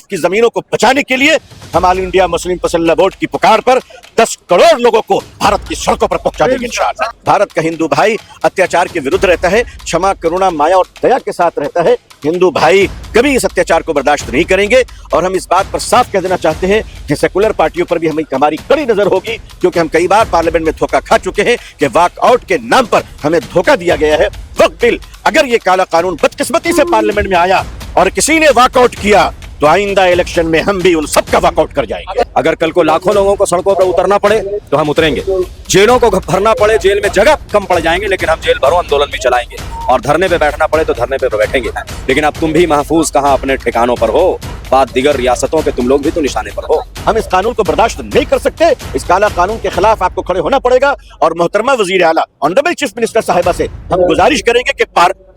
वक्फ की जमीनों को बचाने के लिए हम ऑल इंडिया मुस्लिम पसल्ला बोर्ड की पुकार पर 10 करोड़ लोगों को भारत की सड़कों पर पहुंचा देंगे इंशाअल्लाह। भारत का हिंदू भाई अत्याचार के विरुद्ध रहता है, क्षमा, करुणा, माया और दया के साथ रहता है। हिंदू भाई कभी इस अत्याचार को बर्दाश्त नहीं करेंगे और हम इस बात पर साफ कह देना चाहते हैं कि सेकुलर पार्टियों पर भी हमारी कड़ी नजर होगी, क्योंकि हम कई बार पार्लियामेंट में धोखा खा चुके हैं कि वॉकआउट के नाम पर हमें धोखा दिया गया है। वक्फ बिल, अगर ये काला कानून बदकिस्मती से पार्लियामेंट में आया और किसी ने वॉकआउट किया तो आइंदा इलेक्शन में हम भी उन सबका वॉकआउट कर जाएंगे। अगर कल को लाखों लोगों को सड़कों पर उतरना पड़े तो हम उतरेंगे, जेलों को भरना पड़े, जेल में जगह कम पड़ जाएंगे, लेकिन हम जेल भरो आंदोलन भी चलाएंगे, और धरने पे बैठना पड़े तो धरने पे बैठेंगे। लेकिन अब तुम भी महफूज कहां अपने ठिकानों पर हो, बात दिगर रियासतों के तुम लोग भी तो निशाने पर हो। हम इस कानून को बर्दाश्त नहीं कर सकते। इस काला कानून के खिलाफ आपको खड़े होना पड़ेगा और मोहतरमा वजीर आला ऑनरेबल चीफ मिनिस्टर साहिबा से हम गुजारिश करेंगे कि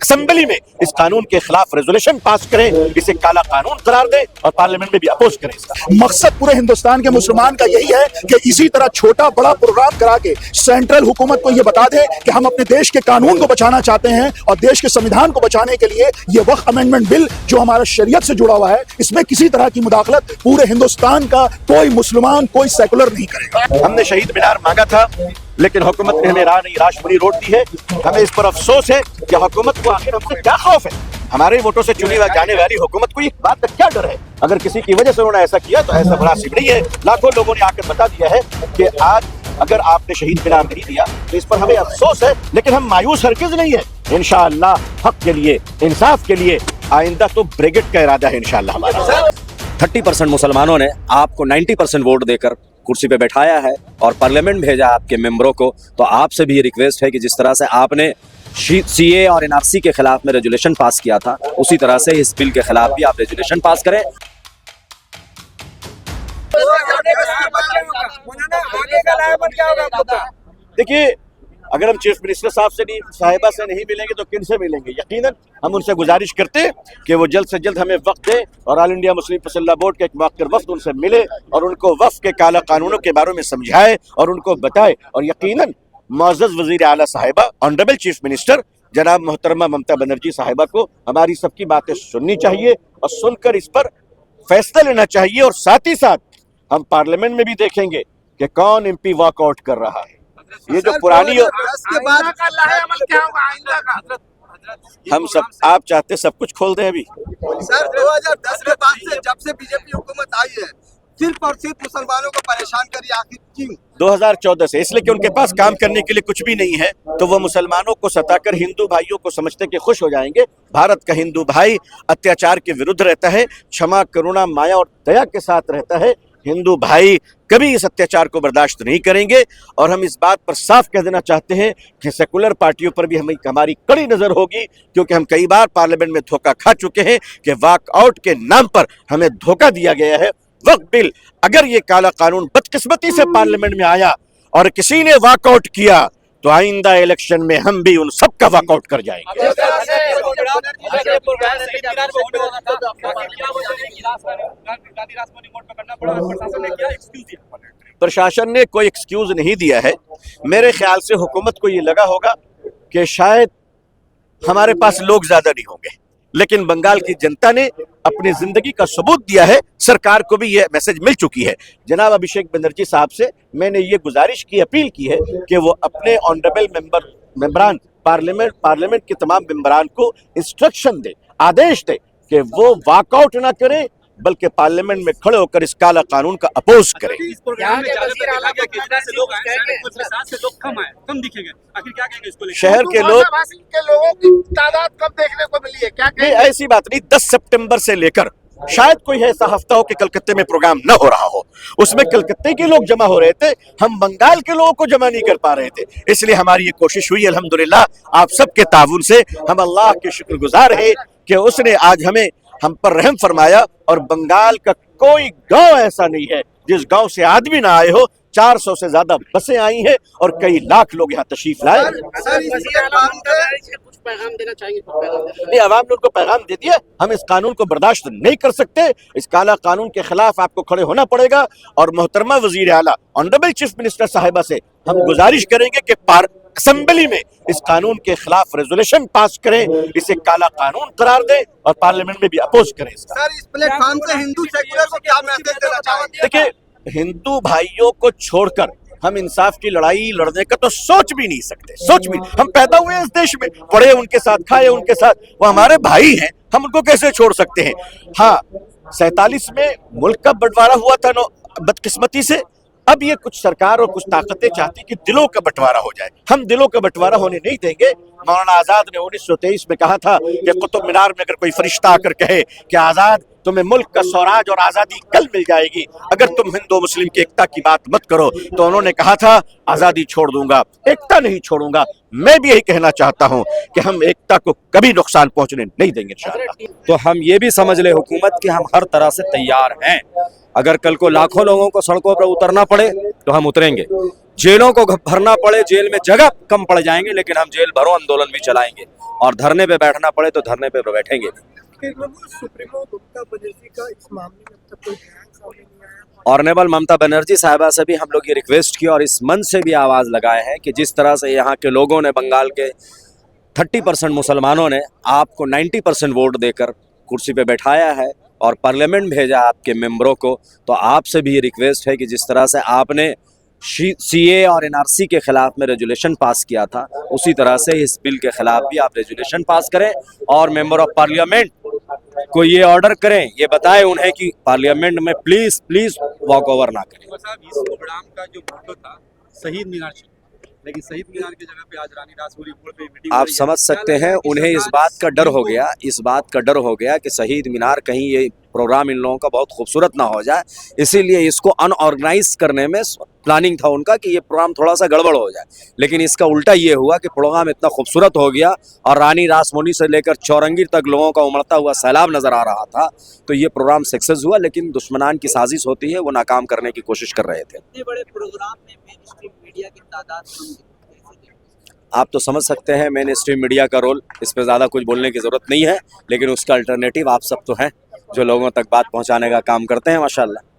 असेंबली में इस कानून के खिलाफ रेजोल्यूशन पास करें, इसे काला कानून करार दें और पार्लियामेंट में भी अपोज करें। इसका मकसद पूरे हिंदुस्तान के मुसलमान का यही है कि इसी तरह छोटा बड़ा प्रोग्राम करा के सेंट्रल हुकूमत को यह बता दें कि हम अपने देश के कानून को बचाना चाहते हैं और देश के संविधान को बचाने के लिए ये वक्फ अमेंडमेंट बिल जो हमारा शरीयत से जुड़ा हुआ है, इसमें किसी तरह की मुदाखलत पूरे हिंदुस्तान का कोई मुसलमान, कोई सेकुलर नहीं करेगा। हमने शहीद मीनार मांगा था, लेकिन हुकूमत ने हमें राशमुनी रोड दी है। हमें इस पर अफसोस है कि हुकूमत को आखिर हमसे क्या खौफ है। हमारे वोटों से चुनी जाने वाली हुकूमत को इस बात का क्या डर है? अगर किसी की वजह से उन्होंने ऐसा किया तो ऐसा बड़ा सिमरी है। लाखों लोगों ने आकर बता दिया है कि आज अगर आपने शहीद मीनार नहीं दिया तो इस पर हमें अफसोस है, लेकिन हम मायूस हरगिज नहीं है। इंशाअल्लाह हक के लिए, इंसाफ के लिए आइंदा तो ब्रिगेड का इरादा है इंशाअल्लाह हमारा। 30% मुसलमानों ने आपको 90% वोट देकर कुर्सी पे बैठाया है और पार्लियामेंट भेजा आपके मेंबरों को, तो आपसे भी ये रिक्वेस्ट है कि जिस तरह से आपने सीए और एनआरसी के खिलाफ में रेजोल्यूशन पास किया था, उसी तरह से इस बिल के खिलाफ भी आप रेजोल्यूशन पास करें। देखिए, अगर हम चीफ मिनिस्टर साहिबा से नहीं मिलेंगे तो किन से मिलेंगे? यकीनन हम उनसे गुजारिश करते हैं कि वो जल्द से जल्द हमें वक्त दे और ऑल इंडिया मुस्लिम पसल्ला बोर्ड के एक मुवक्किर वफ्द उनसे मिले और उनको वक्फ के काला कानूनों के बारे में समझाए और उनको बताए। और यकीनन मुअज़्ज़ज़ वज़ीर आला साहिबा, ऑनरेबल चीफ मिनिस्टर जनाब मोहतरमा ममता बनर्जी साहिबा को हमारी सबकी बातें सुननी चाहिए और सुनकर इस पर फैसला लेना चाहिए। और साथ ही साथ हम पार्लियामेंट में भी देखेंगे कि कौन एमपी वॉकआउट कर रहा है। ये जो पुरानी हम सब, आप चाहते सब कुछ खोल दें अभी? सर 2010 के बाद से जब से बीजेपी हुकूमत आई है, सिर्फ और सिर्फ मुसलमानों को परेशान करी, आखिर क्यों? 2014 से इसलिए कि उनके पास काम करने के लिए कुछ भी नहीं है, तो वो मुसलमानों को सताकर हिंदू भाइयों को समझते कि खुश हो जाएंगे। भारत का हिंदू भाई अत्याचार के विरुद्ध रहता है, क्षमा, करुणा, माया और दया के साथ रहता है। हिंदू भाई कभी इस अत्याचार को बर्दाश्त नहीं करेंगे और हम इस बात पर साफ कह देना चाहते हैं कि सेकुलर पार्टियों पर भी हमारी कड़ी नजर होगी, क्योंकि हम कई बार पार्लियामेंट में धोखा खा चुके हैं कि वॉकआउट के नाम पर हमें धोखा दिया गया है। वक्फ बिल, अगर ये काला कानून बदकिस्मती से पार्लियामेंट में आया और किसी ने वॉकआउट किया तो आइंदा इलेक्शन में हम भी उन सबका वॉकआउट कर जाएंगे। प्रशासन ने कोई एक्सक्यूज नहीं दिया है। मेरे ख्याल से हुकूमत को ये लगा होगा कि शायद हमारे पास लोग ज्यादा नहीं होंगे, लेकिन बंगाल की जनता ने अपनी जिंदगी का सबूत दिया है। सरकार को भी ये मैसेज मिल चुकी है। जनाब अभिषेक बनर्जी साहब से मैंने ये गुजारिश की, अपील की है कि वो अपने ऑनरेबल मेंबरान पार्लियामेंट के तमाम मेंबरान को इंस्ट्रक्शन दे, आदेश दे कि वो वॉकआउट ना करें, बल्कि पार्लियामेंट में खड़े होकर इस काला कानून का अपोज करें। शहर के लोगों की तादाद कम देखने को मिली है क्या? नहीं, ऐसी बात नहीं। 10 सितंबर से लेकर शायद कोई ऐसा हफ्ता हो कि कलकत्ते में प्रोग्राम न हो रहा हो, उसमें कलकत्ते के लोग जमा हो रहे थे, हम बंगाल के लोगों को जमा नहीं कर पा रहे थे। इसलिए हमारी ये कोशिश हुई, अल्हम्दुलिल्लाह आप सबके ताउन से। हम अल्लाह के शुक्रगुजार है कि उसने आज हम पर रहम फरमाया और बंगाल का कोई गांव ऐसा नहीं है जिस गांव से आदमी ना आए हो। 400 से ज्यादा बसें आई हैं और कई लाख लोग यहाँ तशरीफ लाए। कुछ पैगाम देना चाहिए? नहीं, अवाम ने उनको पैगाम दे दिया। हम इस कानून को बर्दाश्त नहीं कर सकते। इस काला कानून के खिलाफ आपको खड़े होना पड़ेगा और मोहतरमा वजीर आला ऑनरेबल चीफ मिनिस्टर साहिबा से हम गुजारिश करेंगे कि असेंबली में इस कानून के खिलाफ रेजोल्यूशन पास करें, इसे काला कानून करार दें और पार्लियामेंट में भी अपोज करें इसका। सर, इस प्लेटफॉर्म से हिंदू सेक्युलर को क्या मैसेज देना चाहेंगे? देखिए, हिंदू भाइयों को छोड़कर हम इंसाफ की लड़ाई लड़ने का तो सोच भी नहीं सकते, सोच भी। हम पैदा हुए इस देश में, पढ़े उनके साथ, खाए उनके साथ, वो हमारे भाई हैं, हम उनको कैसे छोड़ सकते हैं। हाँ, 47 में मुल्क का बंटवारा हुआ था बदकिस्मती से। अब ये कुछ सरकार और कुछ ताकतें चाहती कि दिलों का बंटवारा हो जाए। हम दिलों का बंटवारा होने नहीं देंगे। मौलाना आजाद ने 1923 में कहा था कि कुतुब मीनार में अगर कोई फरिश्ता आकर कहे कि आजाद तुम्हें मुल्क का स्वराज और आजादी कल मिल जाएगी अगर तुम हिंदू मुस्लिम की एकता की बात मत करो, तो उन्होंने कहा था आजादी छोड़ दूंगा, एकता नहीं छोड़ूंगा। मैं भी यही कहना चाहता हूं कि हम एकता को कभी नुकसान पहुंचने नहीं देंगे इंशाअल्लाह। तो हम ये भी समझ ले हुकूमत कि हम हर तरह से तैयार हैं। अगर कल को लाखों लोगों को सड़कों पर उतरना पड़े तो हम उतरेंगे। जेलों को भरना पड़े, जेल में जगह कम पड़ जाएंगे, लेकिन हम जेल भरो आंदोलन भी चलाएंगे। और धरने पे बैठना पड़े तो धरने पे बैठेंगे। सुप्रीमो ममता बनर्जी का इस मामले में अब तक कोई बयान सामने नहीं आया। ऑनरेबल ममता बनर्जी साहिबा से भी हम लोग ये रिक्वेस्ट की और इस मंच से भी आवाज़ लगाए हैं कि जिस तरह से यहाँ के लोगों ने, बंगाल के 30% मुसलमानों ने आपको 90% वोट देकर कुर्सी पे बैठाया है और पार्लियामेंट भेजा आपके मेंबरों को, तो आपसे भी ये रिक्वेस्ट है कि जिस तरह से आपने सीए और एनआरसी के खिलाफ में रेजुलेशन पास किया था, उसी तरह से इस बिल के खिलाफ भी आप रेजुलेशन पास करें और मेंबर ऑफ पार्लियामेंट को ये ऑर्डर करें, ये बताएं उन्हें कि पार्लियामेंट में प्लीज प्लीज वॉक ओवर ना करें। साहब, इस प्रोग्राम का जो मोटो था शहीद मीनार, लेकिन शहीद मीनार की जगह पे आज रानी रासमोली मोड़ पे मीटिंग। आप समझ सकते हैं उन्हें इस बात का डर हो गया कि शहीद मीनार कहीं ये प्रोग्राम इन लोगों का बहुत खूबसूरत ना हो जाए, इसीलिए इसको अनऑर्गेनाइज करने में प्लानिंग था उनका कि ये प्रोग्राम थोड़ा सा गड़बड़ हो जाए। लेकिन इसका उल्टा ये हुआ कि प्रोग्राम इतना खूबसूरत हो गया और रानी रासमोली से लेकर चौरंगी तक लोगों का उमड़ता हुआ सैलाब नजर आ रहा था, तो ये प्रोग्राम सक्सेस हुआ। लेकिन दुश्मनान की साजिश होती है, वो नाकाम करने की कोशिश कर रहे थे। इतने बड़े प्रोग्राम में मेनस्ट्रीम मीडिया की तादाद आप तो समझ सकते हैं मेन स्ट्रीम मीडिया का रोल, इस पर ज़्यादा कुछ बोलने की ज़रूरत नहीं है, लेकिन उसका अल्टरनेटिव आप सब तो हैं जो लोगों तक बात पहुंचाने का काम करते हैं माशाल्लाह।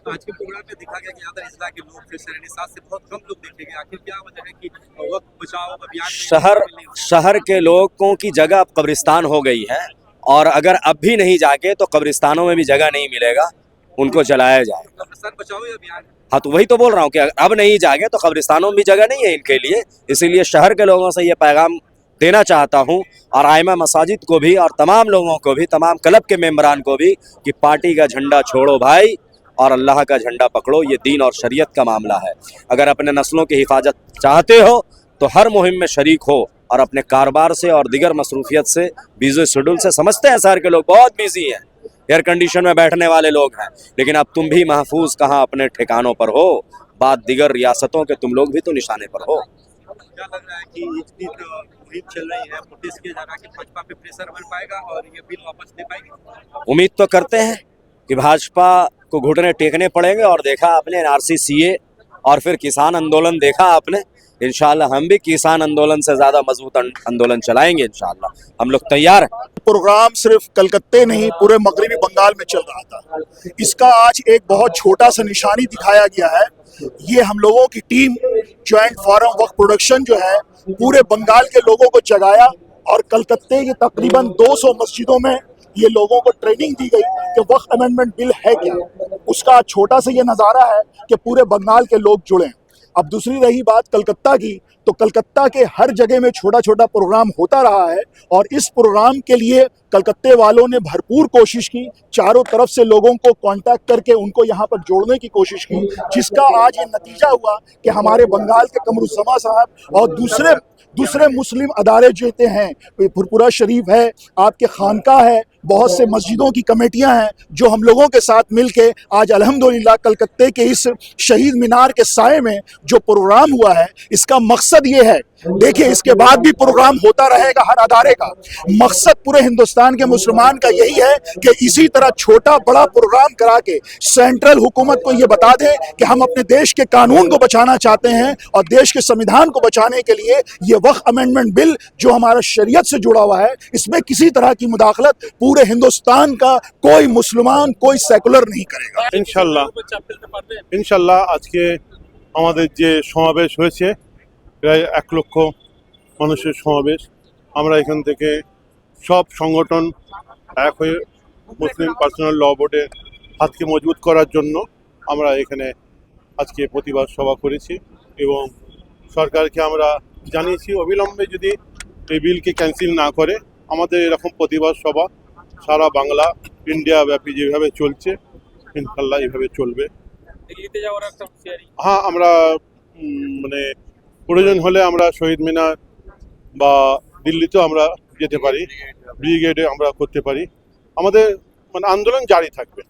आज के प्रोग्राम में दिखा गया कि यहाँ पर इस्लाम के लोग थे, शहर से बहुत कम लोग देखे गए। आखिर क्या वजह है कि वक्त बचाओ अभियान शहर के लोगों की जगह अब कब्रिस्तान हो गई है, और अगर अब भी नहीं जाके तो कब्रिस्तानों में भी जगह नहीं मिलेगा, उनको जलाया जाएगा। सर बचाओ अभियान। हाँ, तो वही तो बोल रहा हूँ कि अब नहीं जागे तो कब्रिस्तानों में भी जगह नहीं है इनके लिए। इसीलिए शहर के लोगों से ये पैगाम देना चाहता हूँ और आइमा मसाजिद को भी और तमाम लोगों को भी, तमाम क्लब के मेंबरान को भी, कि पार्टी का झंडा छोड़ो भाई और अल्लाह का झंडा पकड़ो। ये दीन और शरीयत का मामला है। अगर अपने नस्लों की हिफाजत चाहते हो तो हर मुहिम में शरीक हो और अपने कारोबार से और दिगर मसरूफियत से, बिजी शेड्यूल से, समझते हैं शहर के लोग बहुत बिजी हैं, एयर कंडीशन में बैठने वाले लोग हैं, लेकिन अब तुम भी महफूज कहाँ अपने ठिकानों पर हो, बात दिगर रियासतों के तुम लोग भी तो निशाने पर हो। क्या लग रहा है कि इतनी मुहिम चल रही है, नोटिस किया जा रहा है कि भाजपा पे प्रेशर बन पाएगा और ये बिल वापस दे पाएगी? उम्मीद तो करते हैं कि भाजपा को घुटने टेकने पड़ेंगे, और देखा आपने एनआरसी, सीए और फिर किसान आंदोलन देखा आपने। इंशाल्लाह हम भी किसान आंदोलन से ज्यादा मजबूत आंदोलन चलाएंगे इंशाल्लाह, हम लोग तैयार हैं। प्रोग्राम सिर्फ कलकत्ते नहीं पूरे मगरबी बंगाल में चल रहा था। इसका आज एक बहुत छोटा सा निशानी दिखाया गया है। ये हम लोगों की टीम ज्वाइंट फॉरम वक्फ प्रोडक्शन जो है, पूरे बंगाल के लोगों को जगाया और कलकत्ते के तकरीबन 200 मस्जिदों में ये लोगों को ट्रेनिंग दी गई कि वक्फ अमेंडमेंट बिल है क्या। उसका छोटा सा ये नज़ारा है कि पूरे बंगाल के लोग जुड़े। अब दूसरी रही बात कलकत्ता की, तो कलकत्ता के हर जगह में छोटा छोटा प्रोग्राम होता रहा है और इस प्रोग्राम के लिए कलकत्ते वालों ने भरपूर कोशिश की, चारों तरफ से लोगों को कांटेक्ट करके उनको यहाँ पर जोड़ने की कोशिश की, जिसका आज ये नतीजा हुआ कि हमारे बंगाल के कमरुज़्ज़मा साहब और दूसरे मुस्लिम अदारे जो हैं, फुरपुरा शरीफ है, आपके खानका है, बहुत से मस्जिदों की कमेटियां हैं जो हम लोगों के साथ मिलके आज अल्हम्दुलिल्लाह कलकत्ते के इस शहीद मीनार के साए में जो प्रोग्राम हुआ है, इसका मकसद ये है, देखिए इसके बाद भी प्रोग्राम होता रहेगा हर अदारे का। मकसद पूरे हिंदुस्तान के मुसलमान का यही है कि इसी तरह छोटा बड़ा प्रोग्राम करा के सेंट्रल हुकूमत को ये बता दें कि हम अपने देश के कानून को बचाना चाहते हैं और देश के संविधान को बचाने के लिए ये वक्फ अमेंडमेंट बिल जो हमारा शरीयत से जुड़ा हुआ है, इसमें किसी तरह की मुदाखलत पूरे हिंदुस्तान का कोई मुसलमान, कोई सेकुलर नहीं करेगा। इंशाल्लाह आज के আমাদের যে সমাবেশ হয়েছে প্রায় 1 লক্ষ মানুষের সমাবেশ, আমরা এখান থেকে সব সংগঠন এক হয়ে মুসলিম পার্সোনাল ল বোর্ডের হাতকে মজবুত করার জন্য আমরা এখানে আজকে প্রতিবাদ সভা করেছি এবং সরকারকে আমরা জানিয়েছি অবিলম্বে যদি এই বিলকে ক্যান্সেল না করে আমাদের এরকম প্রতিবাদ সভা সারা বাংলা ইন্ডিয়া ব্যাপী যেভাবে চলছে ইনশাল্লাহ এইভাবে চলবে। দিল্লিতে যাওয়ার একটা হুঁশিয়ারি। হ্যাঁ, আমরা মানে প্রয়োজন হলে আমরা শহীদ মিনার বা দিল্লিতেও আমরা যেতে পারি, ব্রিগেডে আমরা করতে পারি, আমাদের মানে আন্দোলন জারি থাকবে।